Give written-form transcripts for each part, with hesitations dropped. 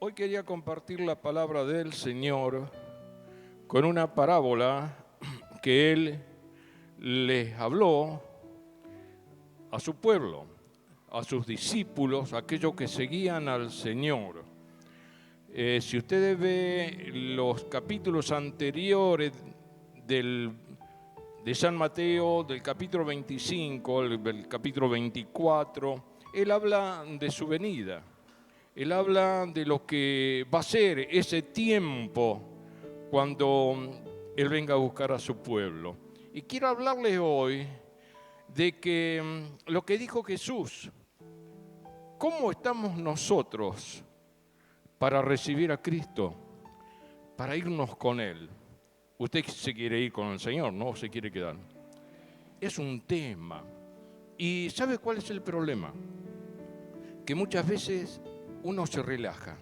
Hoy quería compartir la palabra del Señor con una parábola que Él les habló a su pueblo, a sus discípulos, aquellos que seguían al Señor. Si ustedes ven los capítulos anteriores de San Mateo, del capítulo 25, el capítulo 24, Él habla de su venida. Él habla de lo que va a ser ese tiempo cuando Él venga a buscar a su pueblo. Y quiero hablarles hoy de que lo que dijo Jesús, ¿cómo estamos nosotros para recibir a Cristo, para irnos con Él? Usted se quiere ir con el Señor, ¿no? ¿O se quiere quedar? Es un tema. ¿Y sabe cuál es el problema? Que muchas veces uno se relaja,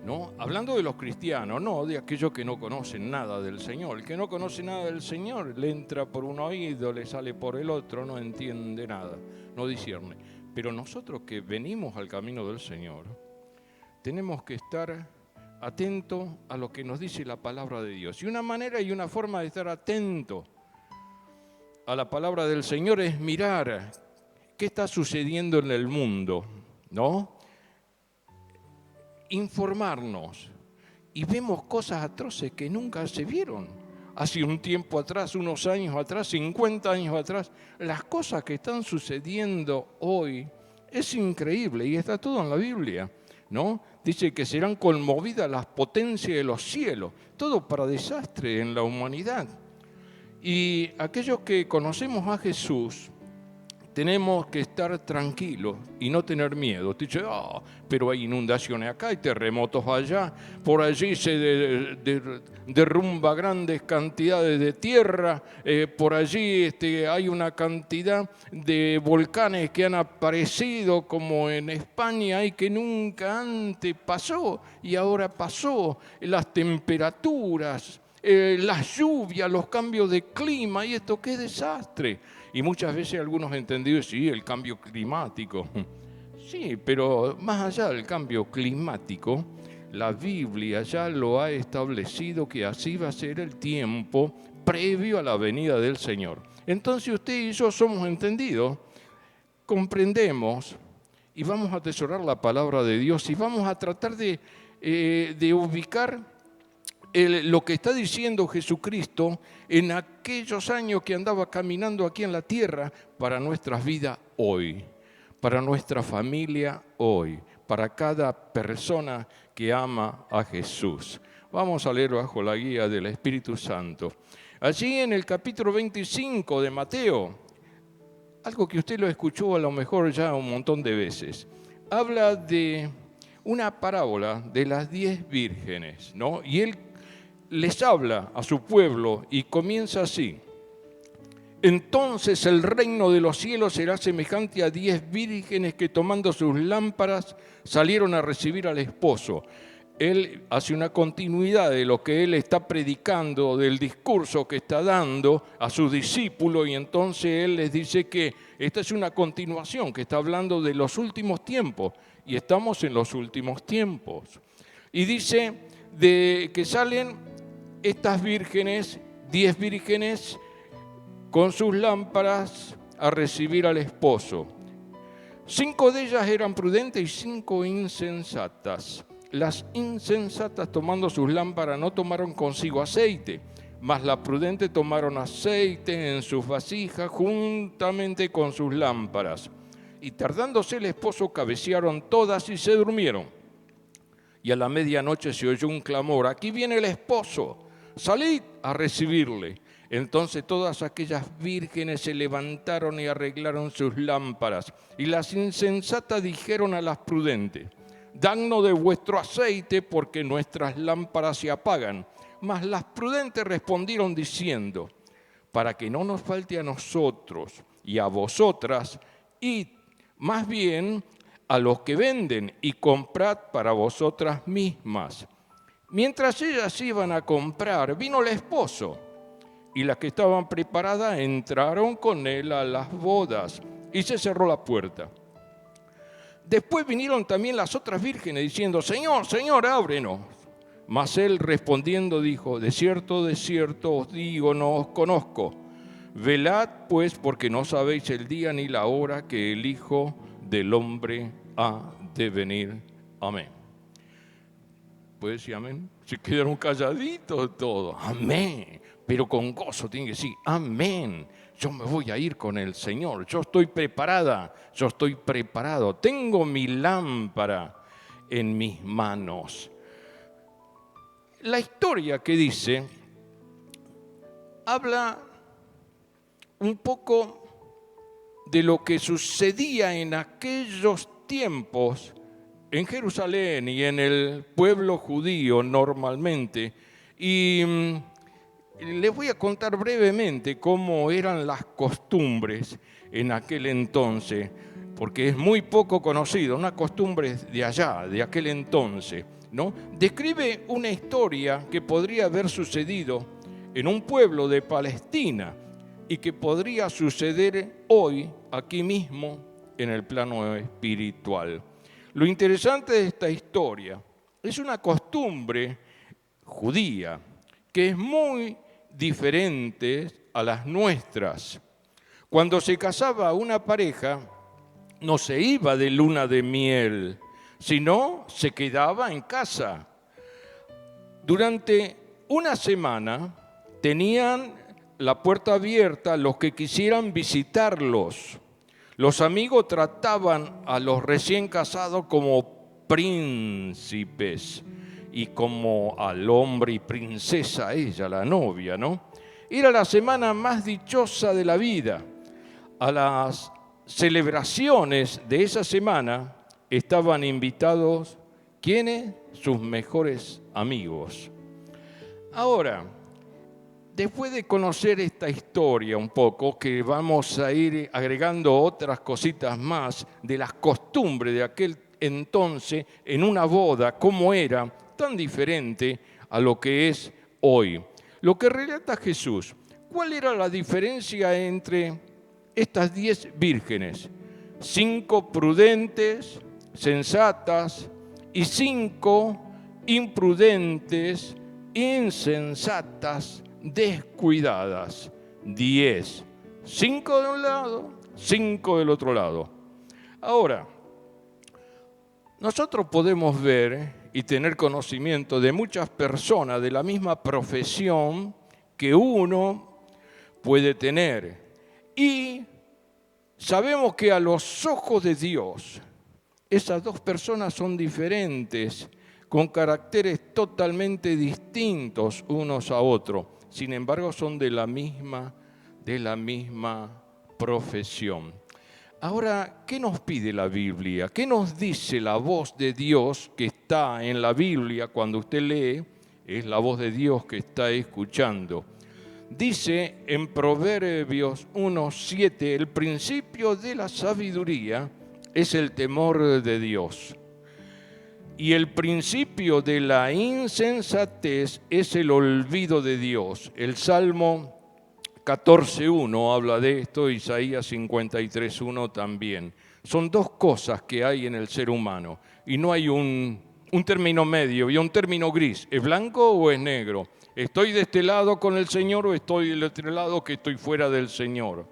¿no? Hablando de los cristianos, no de aquellos que no conocen nada del Señor. El que no conoce nada del Señor le entra por un oído, le sale por el otro, no entiende nada, no discierne. Pero nosotros que venimos al camino del Señor, tenemos que estar atentos a lo que nos dice la palabra de Dios. Y una manera y una forma de estar atento a la palabra del Señor es mirar qué está sucediendo en el mundo, ¿no? Informarnos, y vemos cosas atroces que nunca se vieron. Hace un tiempo atrás, unos años atrás, 50 años atrás, las cosas que están sucediendo hoy es increíble y está todo en la Biblia, ¿no? Dice que serán conmovidas las potencias de los cielos, todo para desastre en la humanidad. Y aquellos que conocemos a Jesús, tenemos que estar tranquilos y no tener miedo. Te dice, pero hay inundaciones acá, hay terremotos allá, por allí se derrumba grandes cantidades de tierra, por allí hay una cantidad de volcanes que han aparecido como en España y que nunca antes pasó y ahora pasó, las temperaturas, las lluvias, los cambios de clima, y esto qué desastre. Y muchas veces algunos entendidos, sí, el cambio climático. Sí, pero más allá del cambio climático, la Biblia ya lo ha establecido que así va a ser el tiempo previo a la venida del Señor. Entonces usted y yo somos entendidos, comprendemos y vamos a atesorar la palabra de Dios y vamos a tratar de ubicar lo que está diciendo Jesucristo en aquellos años que andaba caminando aquí en la tierra para nuestras vidas hoy, para nuestra familia hoy, para cada persona que ama a Jesús. Vamos a leer bajo la guía del Espíritu Santo. Allí en el capítulo 25 de Mateo, algo que usted lo escuchó a lo mejor ya un montón de veces, habla de una parábola de las 10 vírgenes, ¿no? Y él les habla a su pueblo y comienza así. Entonces el reino de los cielos será semejante a 10 vírgenes que tomando sus lámparas salieron a recibir al esposo. Él hace una continuidad de lo que él está predicando, del discurso que está dando a sus discípulos, y entonces él les dice que esta es una continuación, que está hablando de los últimos tiempos, y estamos en los últimos tiempos. Y dice de que salen estas vírgenes, 10 vírgenes, con sus lámparas a recibir al esposo. 5 de ellas eran prudentes y 5 insensatas. Las insensatas, tomando sus lámparas, no tomaron consigo aceite, mas las prudentes tomaron aceite en sus vasijas juntamente con sus lámparas. Y tardándose el esposo, cabecearon todas y se durmieron. Y a la medianoche se oyó un clamor: aquí viene el esposo, salid a recibirle. Entonces todas aquellas vírgenes se levantaron y arreglaron sus lámparas. Y las insensatas dijeron a las prudentes: danos de vuestro aceite, porque nuestras lámparas se apagan. Mas las prudentes respondieron diciendo: para que no nos falte a nosotros y a vosotras, id más bien a los que venden y comprad para vosotras mismas. Mientras ellas iban a comprar, vino el esposo, y las que estaban preparadas entraron con él a las bodas, y se cerró la puerta. Después vinieron también las otras vírgenes diciendo, Señor, Señor, ábrenos. Mas él respondiendo dijo, de cierto os digo, no os conozco. Velad pues, porque no sabéis el día ni la hora que el Hijo del Hombre ha de venir. Amén. ¿Puede decir amén? Se quedaron calladitos todos. Amén. Pero con gozo tienen que decir, amén. Yo me voy a ir con el Señor. Yo estoy preparada. Yo estoy preparado. Tengo mi lámpara en mis manos. La historia que dice habla un poco de lo que sucedía en aquellos tiempos en Jerusalén y en el pueblo judío normalmente. Y les voy a contar brevemente cómo eran las costumbres en aquel entonces, porque es muy poco conocido, una costumbre de allá, de aquel entonces, ¿no? Describe una historia que podría haber sucedido en un pueblo de Palestina y que podría suceder hoy, aquí mismo, en el plano espiritual. Lo interesante de esta historia es una costumbre judía que es muy diferente a las nuestras. Cuando se casaba una pareja, no se iba de luna de miel, sino se quedaba en casa. Durante una semana tenían la puerta abierta los que quisieran visitarlos. Los amigos trataban a los recién casados como príncipes y como al hombre y princesa ella, la novia, ¿no? Era la semana más dichosa de la vida. A las celebraciones de esa semana estaban invitados, ¿quiénes? Sus mejores amigos. Ahora, después de conocer esta historia un poco, que vamos a ir agregando otras cositas más de las costumbres de aquel entonces en una boda, cómo era tan diferente a lo que es hoy. Lo que relata Jesús, ¿cuál era la diferencia entre estas 10 vírgenes? 5 prudentes, sensatas, y 5 imprudentes, insensatas, descuidadas. 10. 5 de un lado, 5 del otro lado. Ahora, nosotros podemos ver y tener conocimiento de muchas personas de la misma profesión que uno puede tener. Y sabemos que a los ojos de Dios, esas dos personas son diferentes, con caracteres totalmente distintos unos a otros. Sin embargo, son de la misma profesión. Ahora, ¿qué nos pide la Biblia? ¿Qué nos dice la voz de Dios que está en la Biblia? Cuando usted lee, es la voz de Dios que está escuchando. Dice en Proverbios 1:7, el principio de la sabiduría es el temor de Dios. Y el principio de la insensatez es el olvido de Dios. El Salmo 14:1 habla de esto, Isaías 53:1 también. Son dos cosas que hay en el ser humano y no hay un término medio y un término gris. ¿Es blanco o es negro? ¿Estoy de este lado con el Señor o estoy del otro lado que estoy fuera del Señor?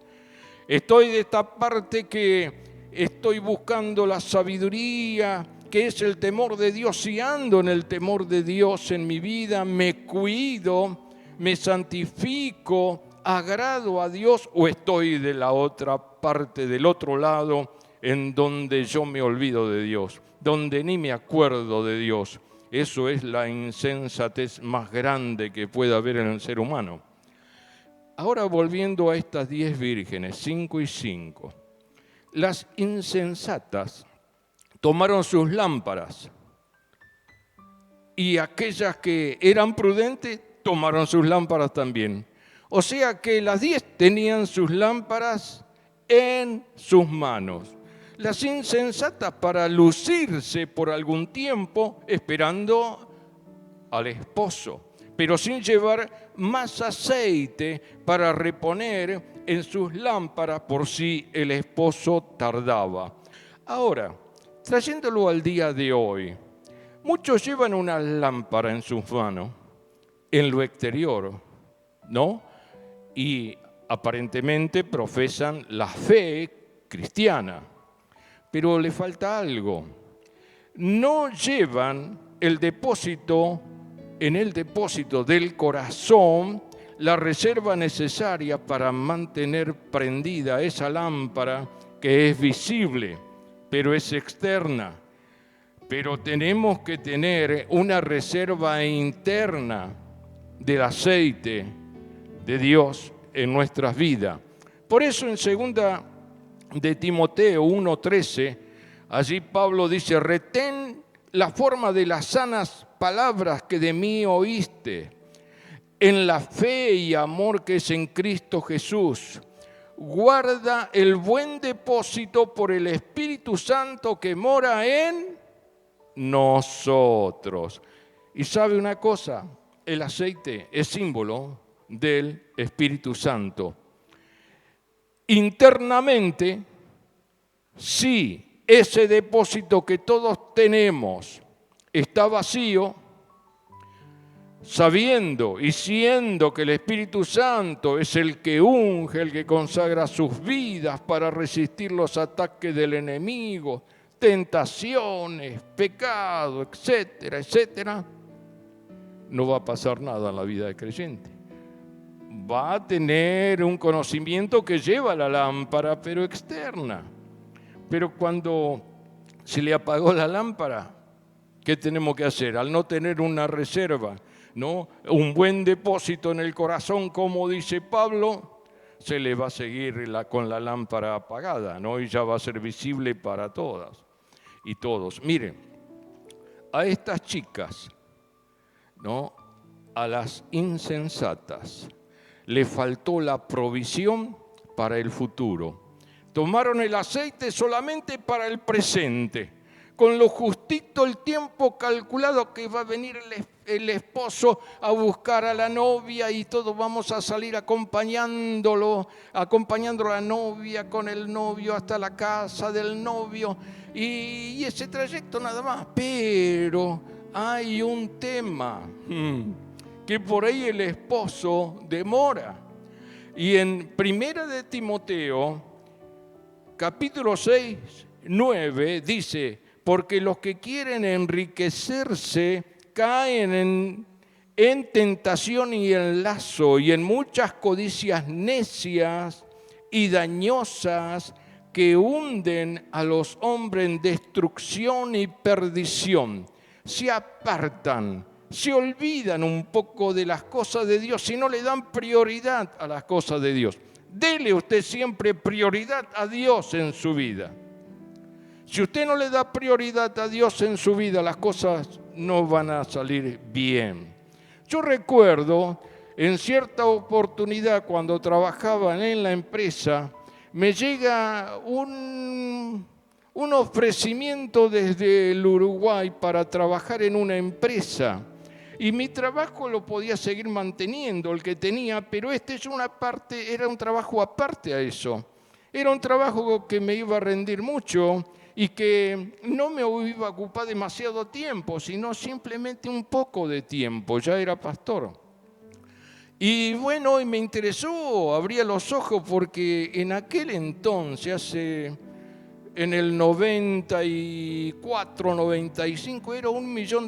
¿Estoy de esta parte que estoy buscando la sabiduría, que es el temor de Dios, y ando en el temor de Dios en mi vida, me cuido, me santifico, agrado a Dios, o estoy de la otra parte, del otro lado, en donde yo me olvido de Dios, donde ni me acuerdo de Dios? Eso es la insensatez más grande que puede haber en el ser humano. Ahora, volviendo a estas 10 vírgenes, 5 y 5, las insensatas tomaron sus lámparas y aquellas que eran prudentes tomaron sus lámparas también. O sea que las 10 tenían sus lámparas en sus manos. Las insensatas para lucirse por algún tiempo esperando al esposo, pero sin llevar más aceite para reponer en sus lámparas por si el esposo tardaba. Ahora, trayéndolo al día de hoy, muchos llevan una lámpara en sus manos, en lo exterior, ¿no? Y aparentemente profesan la fe cristiana, pero le falta algo. No llevan en el depósito del corazón la reserva necesaria para mantener prendida esa lámpara que es visible, pero es externa. Pero tenemos que tener una reserva interna del aceite de Dios en nuestras vidas. Por eso en 2 de Timoteo 1:13, allí Pablo dice: retén la forma de las sanas palabras que de mí oíste, en la fe y amor que es en Cristo Jesús. Guarda el buen depósito por el Espíritu Santo que mora en nosotros. Y sabe una cosa, el aceite es símbolo del Espíritu Santo. Internamente, si ese depósito que todos tenemos está vacío, sabiendo y siendo que el Espíritu Santo es el que unge, el que consagra sus vidas para resistir los ataques del enemigo, tentaciones, pecado, etcétera, etcétera, no va a pasar nada en la vida del creyente. Va a tener un conocimiento que lleva la lámpara, pero externa. Pero cuando se le apagó la lámpara, ¿qué tenemos que hacer? Al no tener una reserva, ¿no? Un buen depósito en el corazón, como dice Pablo, se le va a seguir con la lámpara apagada, ¿no? Y ya va a ser visible para todas y todos. Miren, a estas chicas, ¿no? A las insensatas, le faltó la provisión para el futuro. Tomaron el aceite solamente para el presente, con lo justito el tiempo calculado que va a venir el esposo a buscar a la novia y todos vamos a salir acompañando a la novia con el novio hasta la casa del novio y ese trayecto nada más. Pero hay un tema que por ahí el esposo demora. Y en 1 de Timoteo, capítulo 6, 9, dice: porque los que quieren enriquecerse caen en tentación y en lazo y en muchas codicias necias y dañosas que hunden a los hombres en destrucción y perdición. Se apartan, se olvidan un poco de las cosas de Dios y no le dan prioridad a las cosas de Dios. Dele usted siempre prioridad a Dios en su vida. Si usted no le da prioridad a Dios en su vida, las cosas no van a salir bien. Yo recuerdo en cierta oportunidad cuando trabajaba en la empresa, me llega un ofrecimiento desde el Uruguay para trabajar en una empresa. Y mi trabajo lo podía seguir manteniendo, el que tenía, pero era un trabajo aparte a eso. Era un trabajo que me iba a rendir mucho y que no me iba a ocupar demasiado tiempo, sino simplemente un poco de tiempo. Ya era pastor. Y bueno, y me interesó, abría los ojos porque en aquel entonces, en el 94, 95, era $1 millón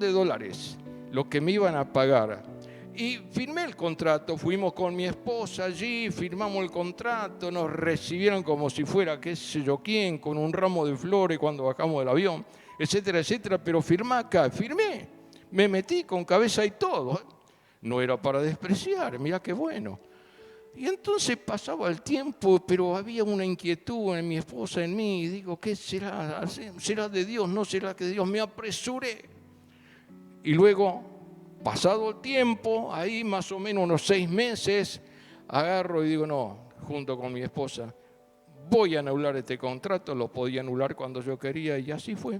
lo que me iban a pagar. Y firmé el contrato, fuimos con mi esposa allí, firmamos el contrato, nos recibieron como si fuera qué sé yo quién, con un ramo de flores cuando bajamos del avión, etcétera, etcétera, pero firmé, me metí con cabeza y todo. No era para despreciar, mirá qué bueno. Y entonces pasaba el tiempo, pero había una inquietud en mi esposa, en mí, y digo, ¿qué será? ¿Será de Dios? ¿No será que Dios me apresure? Y luego, pasado el tiempo, ahí más o menos unos 6 meses, agarro y digo, no, junto con mi esposa, voy a anular este contrato, lo podía anular cuando yo quería y así fue.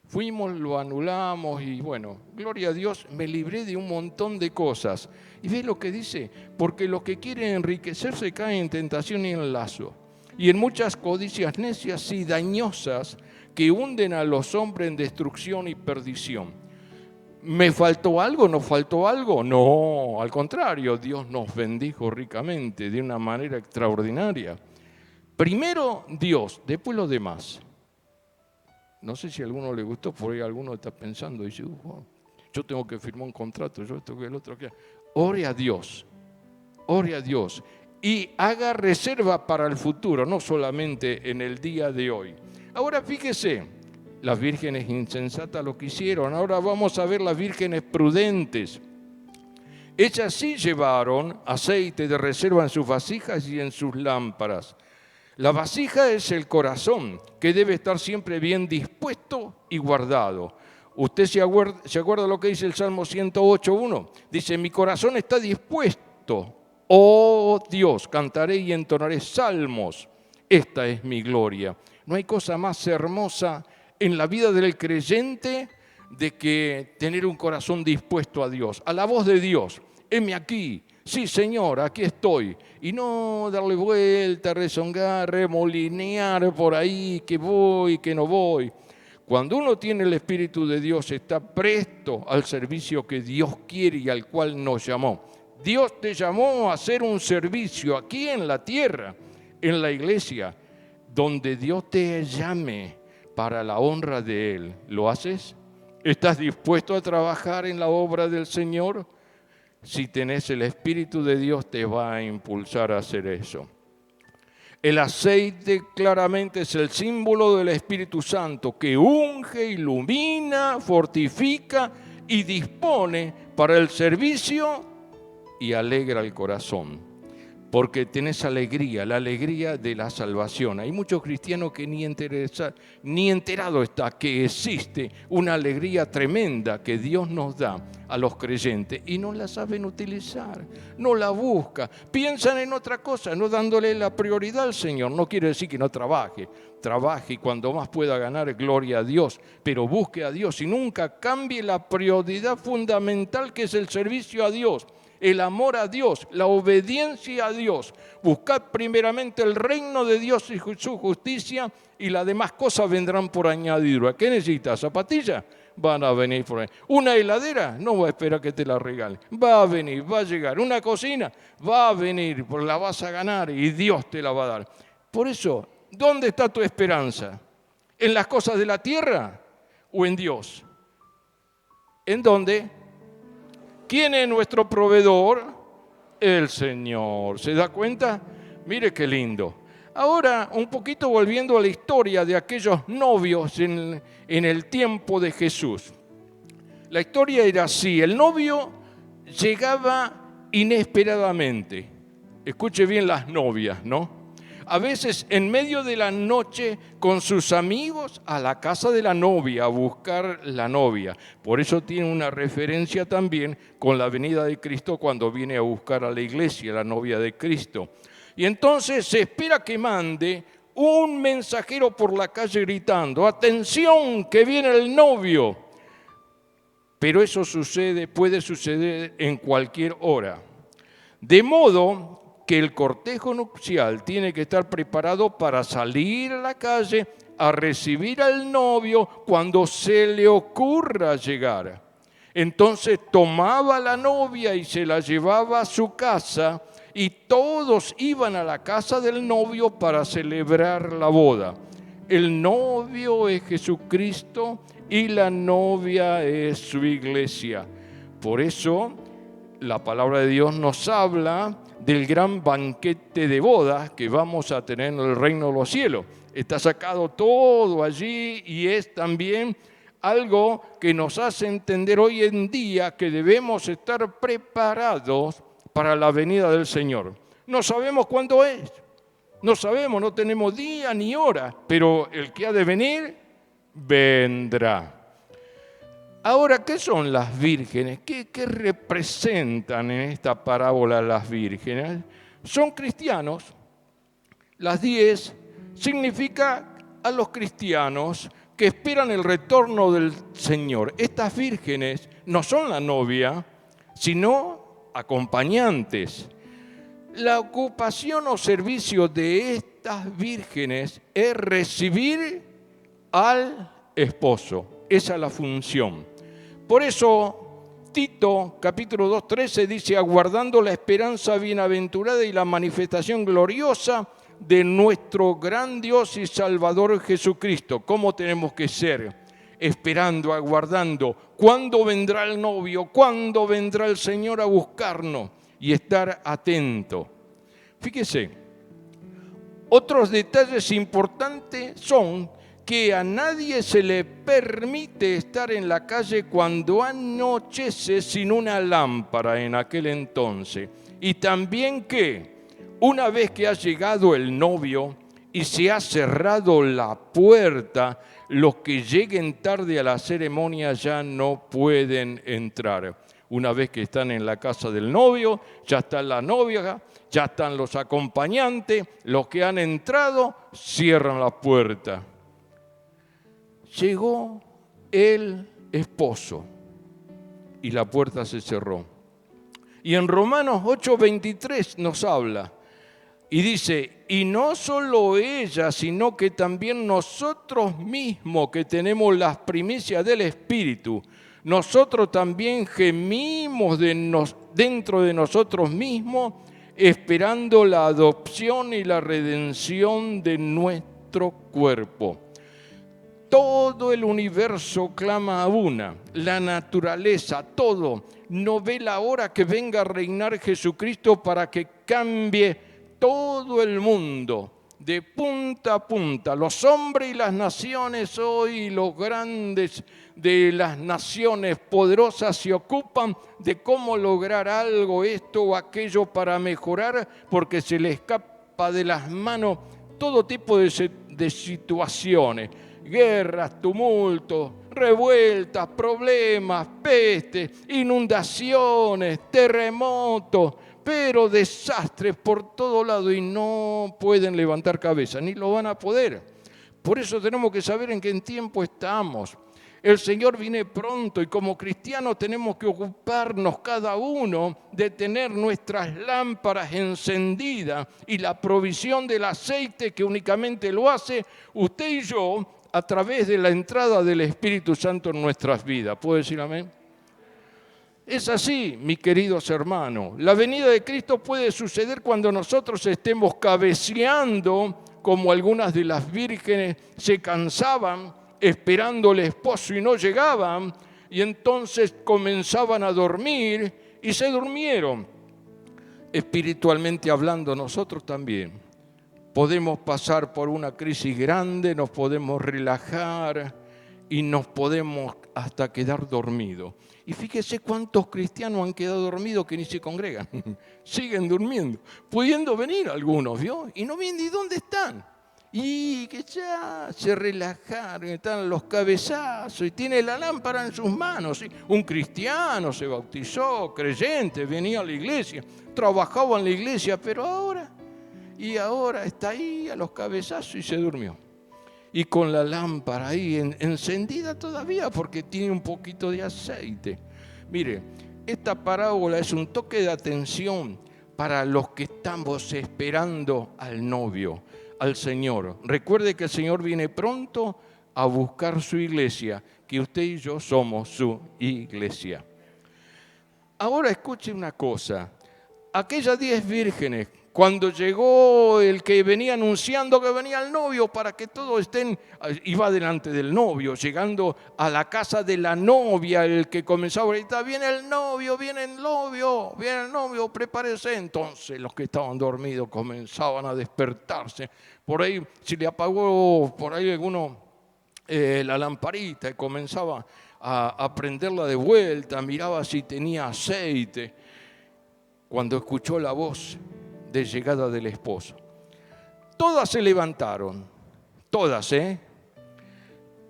Fuimos, lo anulamos y bueno, gloria a Dios, me libré de un montón de cosas. Y ve lo que dice, porque los que quieren enriquecerse caen en tentación y en lazo, y en muchas codicias necias y dañosas que hunden a los hombres en destrucción y perdición. ¿Me faltó algo? ¿Nos faltó algo? No, al contrario, Dios nos bendijo ricamente de una manera extraordinaria. Primero Dios, después los demás. No sé si a alguno le gustó, por ahí alguno está pensando, dice, yo tengo que firmar un contrato, yo esto que el otro que... Ore a Dios y haga reserva para el futuro, no solamente en el día de hoy. Ahora fíjese, las vírgenes insensatas lo que hicieron, ahora vamos a ver las vírgenes prudentes. Ellas sí llevaron aceite de reserva en sus vasijas y en sus lámparas. La vasija es el corazón, que debe estar siempre bien dispuesto y guardado. ¿Usted se acuerda lo que dice el Salmo 108.1? Dice, mi corazón está dispuesto, oh Dios, cantaré y entonaré salmos. Esta es mi gloria. No hay cosa más hermosa en la vida del creyente de que tener un corazón dispuesto a Dios, a la voz de Dios. Heme aquí. Sí, Señor, aquí estoy. Y no darle vuelta, rezongar, remolinear por ahí, que voy, que no voy. Cuando uno tiene el Espíritu de Dios, está presto al servicio que Dios quiere y al cual nos llamó. Dios te llamó a hacer un servicio aquí en la tierra, en la iglesia, donde Dios te llame para la honra de Él. ¿Lo haces? ¿Estás dispuesto a trabajar en la obra del Señor? Si tenés el Espíritu de Dios, te va a impulsar a hacer eso. El aceite claramente es el símbolo del Espíritu Santo que unge, ilumina, fortifica y dispone para el servicio y alegra el corazón. Porque tenés alegría, la alegría de la salvación. Hay muchos cristianos que ni enterado está que existe una alegría tremenda que Dios nos da a los creyentes y no la saben utilizar, no la buscan, piensan en otra cosa, no dándole la prioridad al Señor. No quiere decir que no trabaje y cuando más pueda ganar, gloria a Dios, pero busque a Dios y nunca cambie la prioridad fundamental que es el servicio a Dios. El amor a Dios, la obediencia a Dios. Buscad primeramente el reino de Dios y su justicia y las demás cosas vendrán por añadidura. ¿Qué necesitas? ¿Zapatillas? Van a venir por ahí. ¿Una heladera? No va a esperar que te la regale. Va a venir, va a llegar. ¿Una cocina? Va a venir, la vas a ganar y Dios te la va a dar. Por eso, ¿dónde está tu esperanza? ¿En las cosas de la tierra o en Dios? ¿En dónde? ¿Quién es nuestro proveedor? El Señor. ¿Se da cuenta? Mire qué lindo. Ahora, un poquito volviendo a la historia de aquellos novios en el tiempo de Jesús. La historia era así. El novio llegaba inesperadamente. Escuche bien las novias, ¿no? A veces en medio de la noche con sus amigos a la casa de la novia a buscar la novia. Por eso tiene una referencia también con la venida de Cristo cuando viene a buscar a la iglesia, la novia de Cristo. Y entonces se espera que mande un mensajero por la calle gritando, atención, que viene el novio. Pero eso puede suceder en cualquier hora. De modo que el cortejo nupcial tiene que estar preparado para salir a la calle a recibir al novio cuando se le ocurra llegar. Entonces tomaba a la novia y se la llevaba a su casa y todos iban a la casa del novio para celebrar la boda. El novio es Jesucristo y la novia es su iglesia. Por eso la palabra de Dios nos habla del gran banquete de bodas que vamos a tener en el reino de los cielos. Está sacado todo allí y es también algo que nos hace entender hoy en día que debemos estar preparados para la venida del Señor. No sabemos cuándo es, no sabemos, no tenemos día ni hora, pero el que ha de venir, vendrá. Ahora, ¿qué son las vírgenes? ¿Qué representan en esta parábola las vírgenes? Son cristianos. Las 10 significa a los cristianos que esperan el retorno del Señor. Estas vírgenes no son la novia, sino acompañantes. La ocupación o servicio de estas vírgenes es recibir al esposo. Esa es la función. Por eso Tito, capítulo 2:13, dice: aguardando la esperanza bienaventurada y la manifestación gloriosa de nuestro gran Dios y Salvador Jesucristo. ¿Cómo tenemos que ser? Esperando, aguardando. ¿Cuándo vendrá el novio? ¿Cuándo vendrá el Señor a buscarnos? Y estar atento. Fíjese, otros detalles importantes son que a nadie se le permite estar en la calle cuando anochece sin una lámpara en aquel entonces. Y también que una vez que ha llegado el novio y se ha cerrado la puerta, los que lleguen tarde a la ceremonia ya no pueden entrar. Una vez que están en la casa del novio, ya está la novia, ya están los acompañantes, los que han entrado cierran la puerta. Llegó el esposo y la puerta se cerró. Y en Romanos 8:23 nos habla y dice: y no solo ella, sino que también nosotros mismos que tenemos las primicias del Espíritu, nosotros también gemimos dentro de nosotros mismos, esperando la adopción y la redención de nuestro cuerpo. Todo el universo clama a una, la naturaleza, todo. No ve la hora que venga a reinar Jesucristo para que cambie todo el mundo, de punta a punta. Los hombres y las naciones hoy, los grandes de las naciones poderosas se ocupan de cómo lograr algo, esto o aquello para mejorar, porque se les escapa de las manos todo tipo de situaciones. Guerras, tumultos, revueltas, problemas, pestes, inundaciones, terremotos, pero desastres por todo lado y no pueden levantar cabeza, ni lo van a poder. Por eso tenemos que saber en qué tiempo estamos. El Señor viene pronto y como cristianos tenemos que ocuparnos cada uno de tener nuestras lámparas encendidas y la provisión del aceite que únicamente lo hace usted y yo a través de la entrada del Espíritu Santo en nuestras vidas. ¿Puedo decir amén? Es así, mis queridos hermanos. La venida de Cristo puede suceder cuando nosotros estemos cabeceando, como algunas de las vírgenes se cansaban esperando al esposo y no llegaban, y entonces comenzaban a dormir y se durmieron. Espiritualmente hablando, nosotros también podemos pasar por una crisis grande, nos podemos relajar y nos podemos hasta quedar dormidos. Y fíjese cuántos cristianos han quedado dormidos que ni se congregan. Siguen durmiendo, pudiendo venir algunos, ¿vio? Y no vienen ni dónde están. Y que ya se relajaron, están los cabezazos y tiene la lámpara en sus manos. ¿Sí? Un cristiano se bautizó, creyente, venía a la iglesia, trabajaba en la iglesia, pero ahora está ahí a los cabezazos y se durmió. Y con la lámpara ahí encendida todavía porque tiene un poquito de aceite. Mire, esta parábola es un toque de atención para los que estamos esperando al novio, al Señor. Recuerde que el Señor viene pronto a buscar su iglesia, que usted y yo somos su iglesia. Ahora escuche una cosa. Aquellas 10 vírgenes, cuando llegó el que venía anunciando que venía el novio para que todos iba delante del novio, llegando a la casa de la novia, el que comenzaba a gritar: viene el novio, viene el novio, viene el novio, prepárese. Entonces los que estaban dormidos comenzaban a despertarse. Por ahí se le apagó por ahí alguno la lamparita y comenzaba a prenderla de vuelta, miraba si tenía aceite. Cuando escuchó la voz de llegada del esposo, todas se levantaron, todas,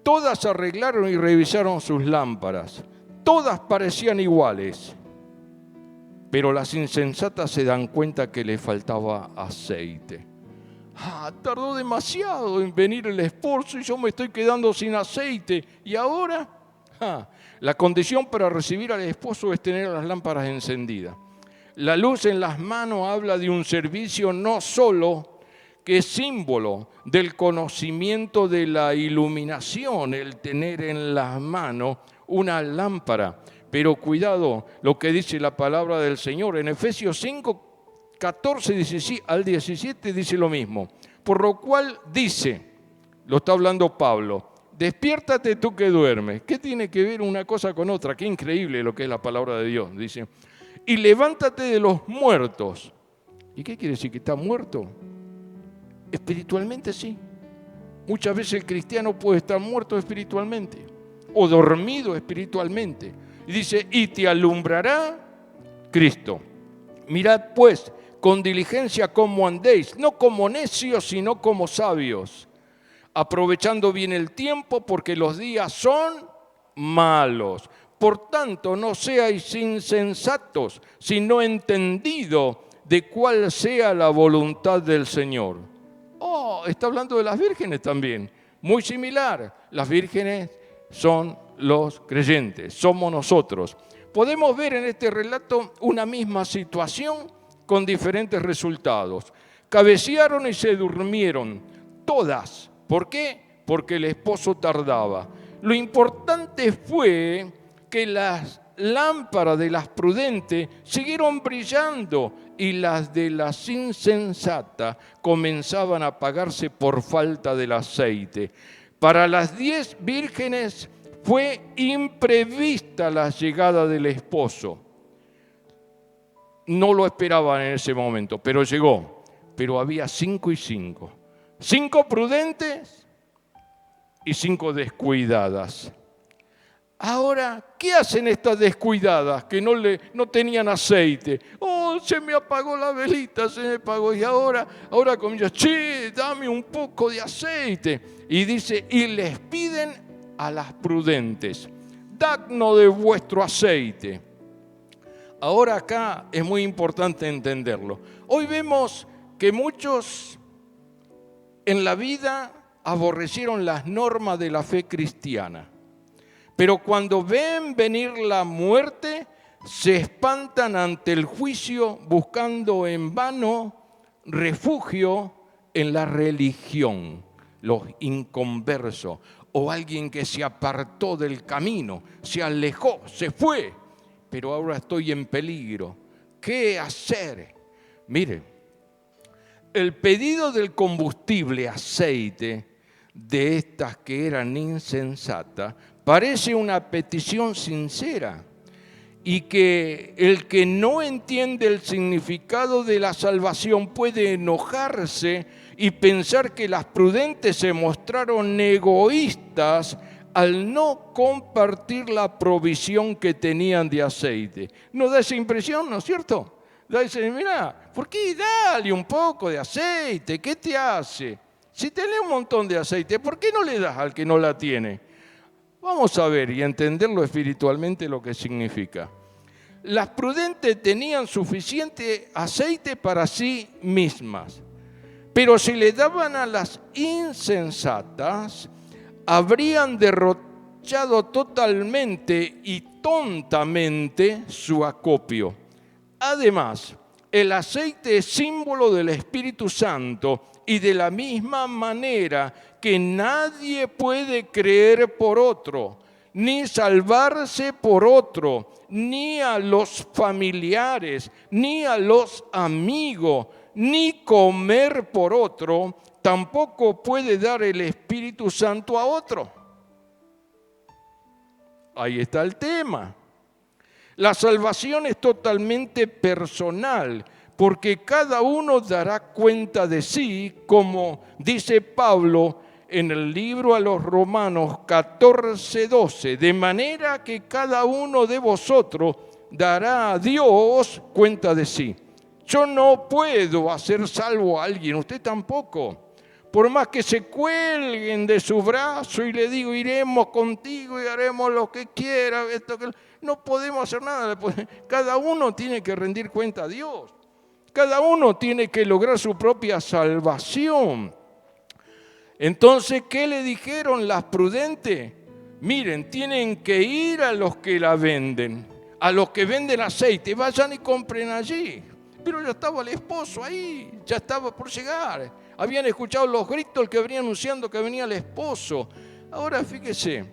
todas arreglaron y revisaron sus lámparas, todas parecían iguales, pero las insensatas se dan cuenta que le faltaba aceite. Tardó demasiado en venir el esposo y yo me estoy quedando sin aceite. ¿Y ahora? La condición para recibir al esposo es tener las lámparas encendidas. La luz en las manos habla de un servicio no solo que es símbolo del conocimiento de la iluminación, el tener en las manos una lámpara. Pero cuidado, lo que dice la palabra del Señor. En Efesios 5, 14 al 17 dice lo mismo. Por lo cual dice, lo está hablando Pablo, despiértate tú que duermes. ¿Qué tiene que ver una cosa con otra? Qué increíble lo que es la palabra de Dios, dice. Y levántate de los muertos. ¿Y qué quiere decir? ¿Que está muerto? Espiritualmente sí. Muchas veces el cristiano puede estar muerto espiritualmente o dormido espiritualmente. Y dice, y te alumbrará Cristo. Mirad pues con diligencia cómo andéis, no como necios, sino como sabios, aprovechando bien el tiempo, porque los días son malos. Por tanto, no seáis insensatos, sino entendidos de cuál sea la voluntad del Señor. Oh, está hablando de las vírgenes también. Muy similar. Las vírgenes son los creyentes, somos nosotros. Podemos ver en este relato una misma situación con diferentes resultados. Cabecearon y se durmieron, todas. ¿Por qué? Porque el esposo tardaba. Lo importante fue que las lámparas de las prudentes siguieron brillando y las de las insensatas comenzaban a apagarse por falta del aceite. Para las 10 vírgenes fue imprevista la llegada del esposo. No lo esperaban en ese momento, pero llegó. Pero había 5 y 5. 5 prudentes y 5 descuidadas. Ahora, ¿qué hacen estas descuidadas que no tenían aceite? Oh, se me apagó la velita, se me apagó. Y ahora comienza, che, dame un poco de aceite. Y dice, y les piden a las prudentes, dadnos de vuestro aceite. Ahora acá es muy importante entenderlo. Hoy vemos que muchos en la vida aborrecieron las normas de la fe cristiana. Pero cuando ven venir la muerte, se espantan ante el juicio buscando en vano refugio en la religión, los inconversos o alguien que se apartó del camino, se alejó, se fue, pero ahora estoy en peligro. ¿Qué hacer? Mire, el pedido del combustible, aceite, de estas que eran insensatas, parece una petición sincera y que el que no entiende el significado de la salvación puede enojarse y pensar que las prudentes se mostraron egoístas al no compartir la provisión que tenían de aceite. ¿No da esa impresión, no es cierto? Dice, mira, ¿por qué dale un poco de aceite? ¿Qué te hace? Si tenés un montón de aceite, ¿por qué no le das al que no la tiene? Vamos a ver y entenderlo espiritualmente lo que significa. Las prudentes tenían suficiente aceite para sí mismas, pero si le daban a las insensatas, habrían derrochado totalmente y tontamente su acopio. Además, el aceite es símbolo del Espíritu Santo y de la misma manera que nadie puede creer por otro, ni salvarse por otro, ni a los familiares, ni a los amigos, ni comer por otro, tampoco puede dar el Espíritu Santo a otro. Ahí está el tema. La salvación es totalmente personal, porque cada uno dará cuenta de sí, como dice Pablo en el libro a los Romanos 14:12, de manera que cada uno de vosotros dará a Dios cuenta de sí. Yo no puedo hacer salvo a alguien, usted tampoco. Por más que se cuelguen de su brazo y le digo, iremos contigo y haremos lo que quiera, no podemos hacer nada. Cada uno tiene que rendir cuenta a Dios. Cada uno tiene que lograr su propia salvación. Entonces, ¿qué le dijeron las prudentes? Miren, tienen que ir a los que la venden, a los que venden aceite, vayan y compren allí. Pero ya estaba el esposo ahí, ya estaba por llegar. Habían escuchado los gritos que venía anunciando que venía el esposo. Ahora fíjese,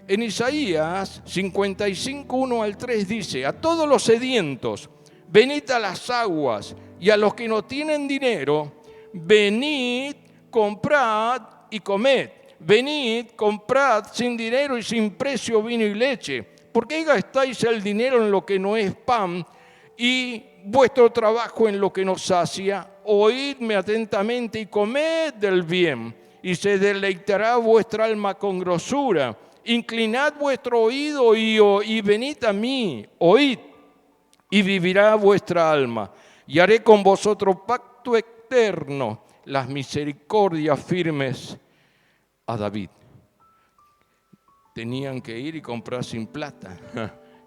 en Isaías 55, 1 al 3 dice: a todos los sedientos, venid a las aguas, y a los que no tienen dinero, venid, comprad y comed. Venid, comprad sin dinero y sin precio vino y leche. ¿Por qué gastáis el dinero en lo que no es pan y vuestro trabajo en lo que no sacia? Oídme atentamente y comed del bien, y se deleitará vuestra alma con grosura. Inclinad vuestro oído y venid a mí, oíd, y vivirá vuestra alma. Y haré con vosotros pacto eterno, las misericordias firmes a David. Tenían que ir y comprar sin plata,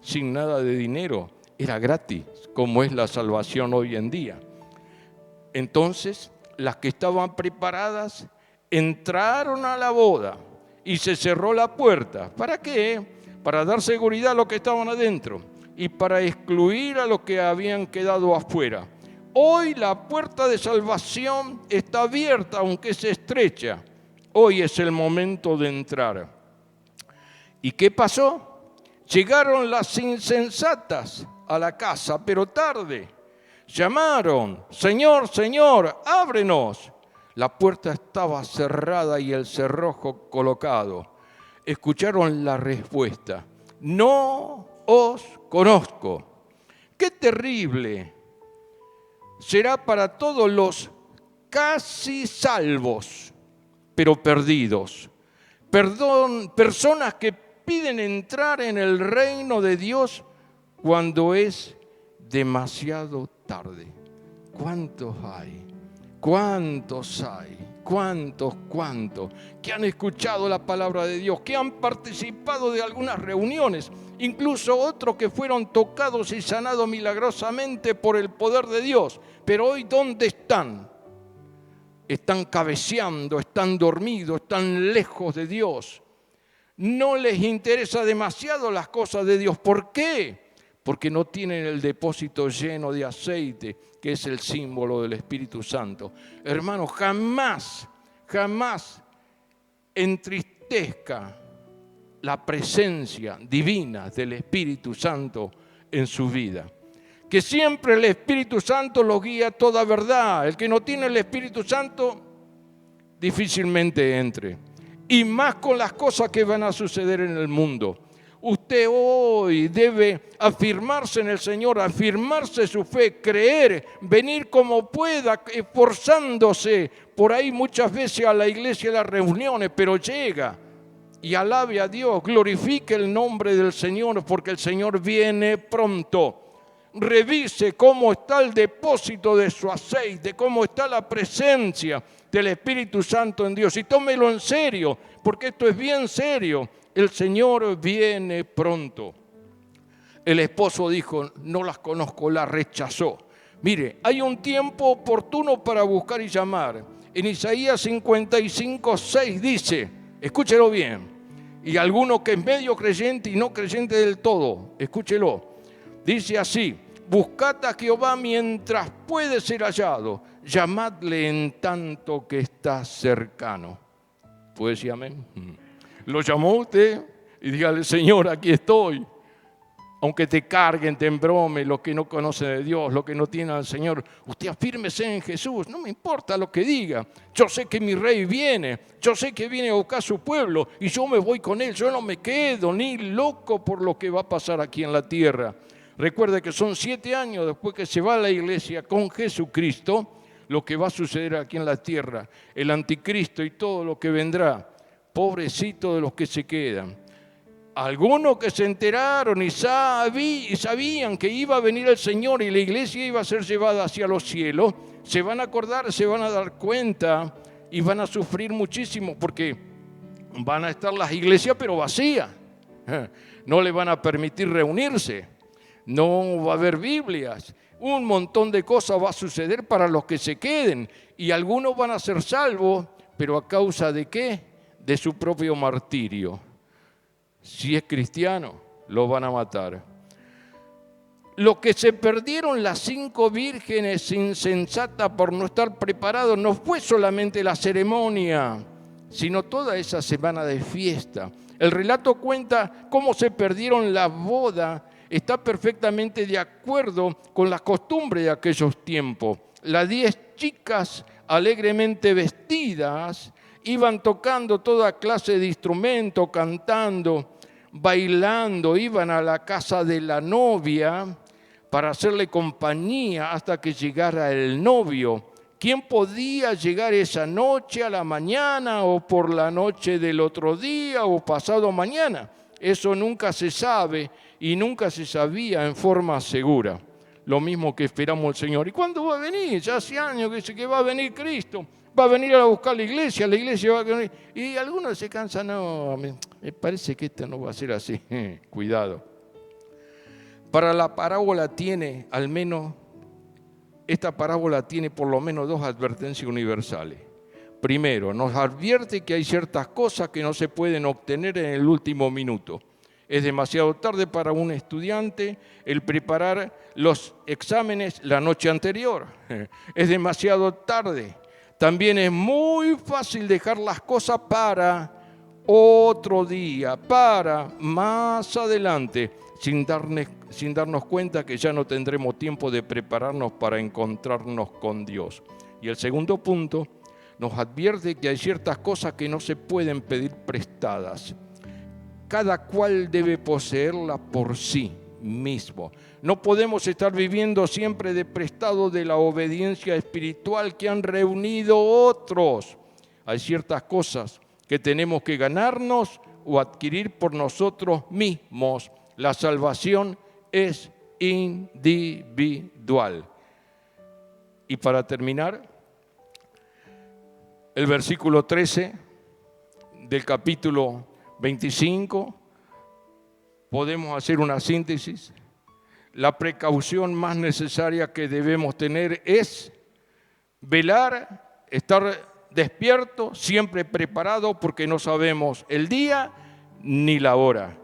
sin nada de dinero. Era gratis, como es la salvación hoy en día. Entonces, las que estaban preparadas entraron a la boda y se cerró la puerta. ¿Para qué? Para dar seguridad a los que estaban adentro y para excluir a los que habían quedado afuera. Hoy la puerta de salvación está abierta, aunque es estrecha. Hoy es el momento de entrar. ¿Y qué pasó? Llegaron las insensatas a la casa, pero tarde. Llamaron: Señor, Señor, ábrenos. La puerta estaba cerrada y el cerrojo colocado. Escucharon la respuesta: no os conozco. ¡Qué terrible! Será para todos los casi salvos, pero perdidos. Personas que piden entrar en el reino de Dios cuando es demasiado tarde. ¿Cuántos hay? ¿Cuántos hay? ¿Cuántos? Que han escuchado la palabra de Dios, que han participado de algunas reuniones, incluso otros que fueron tocados y sanados milagrosamente por el poder de Dios. Pero hoy, ¿dónde están? Están cabeceando, están dormidos, están lejos de Dios. No les interesa demasiado las cosas de Dios. ¿Por qué? Porque no tienen el depósito lleno de aceite, que es el símbolo del Espíritu Santo. Hermanos, jamás entristezca la presencia divina del Espíritu Santo en su vida. Que siempre el Espíritu Santo los guía a toda verdad. El que no tiene el Espíritu Santo difícilmente entre. Y más con las cosas que van a suceder en el mundo. Usted hoy debe afirmarse en el Señor, afirmarse su fe, creer, venir como pueda, esforzándose por ahí muchas veces a la iglesia, a las reuniones, pero llega y alabe a Dios, glorifique el nombre del Señor, porque el Señor viene pronto. Revise cómo está el depósito de su aceite, cómo está la presencia del Espíritu Santo en Dios, y tómelo en serio, porque esto es bien serio. El Señor viene pronto. El esposo dijo: no las conozco, las rechazó. Mire, hay un tiempo oportuno para buscar y llamar. En Isaías 55, 6 dice, escúchelo bien, y alguno que es medio creyente y no creyente del todo, escúchelo, dice así: buscad a Jehová mientras puede ser hallado, llamadle en tanto que está cercano. ¿Puede decir amén? Lo llamó usted y dígale: Señor, aquí estoy. Aunque te carguen, te embrome, los que no conocen de Dios, los que no tienen al Señor, usted afírmese en Jesús, no me importa lo que diga. Yo sé que mi rey viene, yo sé que viene a buscar a su pueblo y yo me voy con él. Yo no me quedo ni loco por lo que va a pasar aquí en la tierra. Recuerde que son 7 años después que se va a la iglesia con Jesucristo, lo que va a suceder aquí en la tierra, el anticristo y todo lo que vendrá. Pobrecito de los que se quedan. Algunos que se enteraron y sabían que iba a venir el Señor y la iglesia iba a ser llevada hacia los cielos, se van a acordar, se van a dar cuenta y van a sufrir muchísimo, porque van a estar las iglesias pero vacías. No le van a permitir reunirse, no va a haber Biblias. Un montón de cosas va a suceder para los que se queden, y algunos van a ser salvos, pero ¿a causa de qué? De su propio martirio. Si es cristiano, lo van a matar. lo que se perdieron las 5 vírgenes insensatas por no estar preparados no fue solamente la ceremonia, sino toda esa semana de fiesta. El relato cuenta cómo se perdieron la boda. Está perfectamente de acuerdo con las costumbres de aquellos tiempos. Las 10 chicas alegremente vestidas iban tocando toda clase de instrumentos, cantando, bailando, iban a la casa de la novia para hacerle compañía hasta que llegara el novio. ¿Quién podía llegar esa noche a la mañana o por la noche del otro día o pasado mañana? Eso nunca se sabe y nunca se sabía en forma segura. Lo mismo que esperamos el Señor. ¿Y cuándo va a venir? Ya hace años que dice que va a venir Cristo. Va a venir a buscar la iglesia va a venir. Y algunos se cansan, no, me parece que esto no va a ser así. Cuidado. Para la parábola tiene, al menos, esta parábola tiene por lo menos 2 advertencias universales. Primero, nos advierte que hay ciertas cosas que no se pueden obtener en el último minuto. Es demasiado tarde para un estudiante el preparar los exámenes la noche anterior. Es demasiado tarde. También es muy fácil dejar las cosas para otro día, para más adelante, sin darnos cuenta que ya no tendremos tiempo de prepararnos para encontrarnos con Dios. Y el segundo punto nos advierte que hay ciertas cosas que no se pueden pedir prestadas. Cada cual debe poseerla por sí mismo. No podemos estar viviendo siempre de prestado de la obediencia espiritual que han reunido otros. Hay ciertas cosas que tenemos que ganarnos o adquirir por nosotros mismos. La salvación es individual. Y para terminar, el versículo 13 del capítulo 25, podemos hacer una síntesis. La precaución más necesaria que debemos tener es velar, estar despierto, siempre preparado, porque no sabemos el día ni la hora.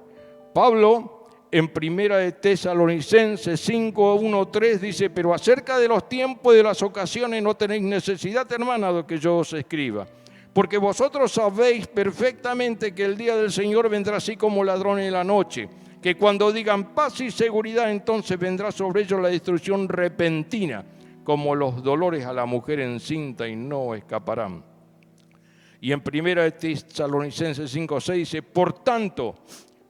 Pablo, en 1 de Tesalonicenses 5, 1, 3, dice: pero acerca de los tiempos y de las ocasiones no tenéis necesidad, hermana, de que yo os escriba. Porque vosotros sabéis perfectamente que el día del Señor vendrá así como ladrón en la noche, que cuando digan paz y seguridad, entonces vendrá sobre ellos la destrucción repentina, como los dolores a la mujer encinta, y no escaparán. Y en 1 de Tesalonicenses 5, 6 dice: por tanto,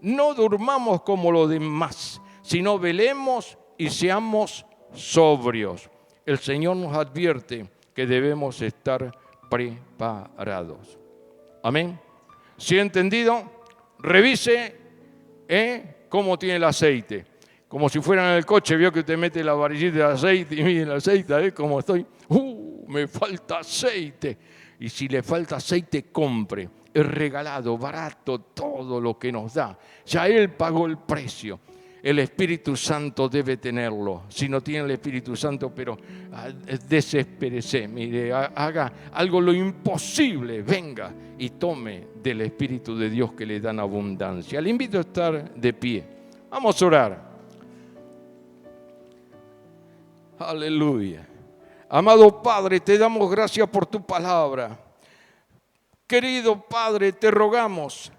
no durmamos como los demás, sino velemos y seamos sobrios. El Señor nos advierte que debemos estar preparados. Amén. ¿Sí entendido? Revise cómo tiene el aceite. Como si fuera en el coche, vio que usted mete la varillita de aceite y mire el aceite, cómo estoy. Me falta aceite. Y si le falta aceite, compre. Es regalado, barato, todo lo que nos da. Ya Él pagó el precio. El Espíritu Santo debe tenerlo. Si no tiene el Espíritu Santo, pero desespérese, mire, haga algo lo imposible, venga y tome del Espíritu de Dios que le dan abundancia. Le invito a estar de pie. Vamos a orar. Aleluya. Amado Padre, te damos gracias por tu palabra. Querido Padre, te rogamos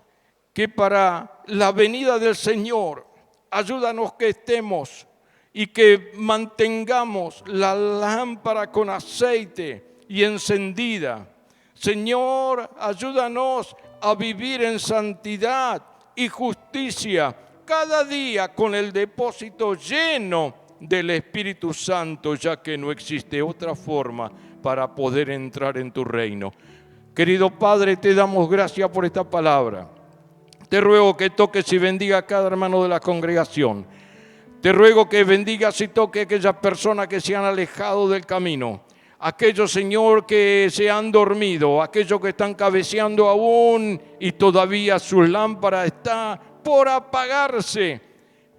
que para la venida del Señor, ayúdanos que estemos y que mantengamos la lámpara con aceite y encendida. Señor, ayúdanos a vivir en santidad y justicia cada día con el depósito lleno del Espíritu Santo, ya que no existe otra forma para poder entrar en tu reino. Querido Padre, te damos gracias por esta palabra. Te ruego que toques y bendiga a cada hermano de la congregación. Te ruego que bendigas y toques a aquellas personas que se han alejado del camino. Aquellos, Señor, que se han dormido. Aquellos que están cabeceando aún y todavía su lámpara está por apagarse.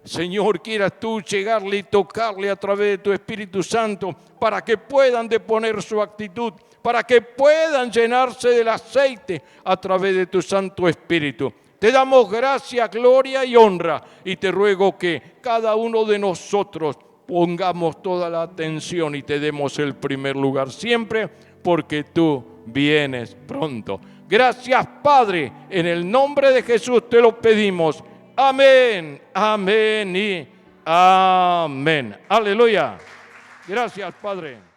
Señor, quieras tú llegarle y tocarle a través de tu Espíritu Santo para que puedan deponer su actitud, para que puedan llenarse del aceite a través de tu Santo Espíritu. Te damos gracia, gloria y honra y te ruego que cada uno de nosotros pongamos toda la atención y te demos el primer lugar siempre porque tú vienes pronto. Gracias, Padre, en el nombre de Jesús te lo pedimos. Amén, amén y amén. Aleluya. Gracias, Padre.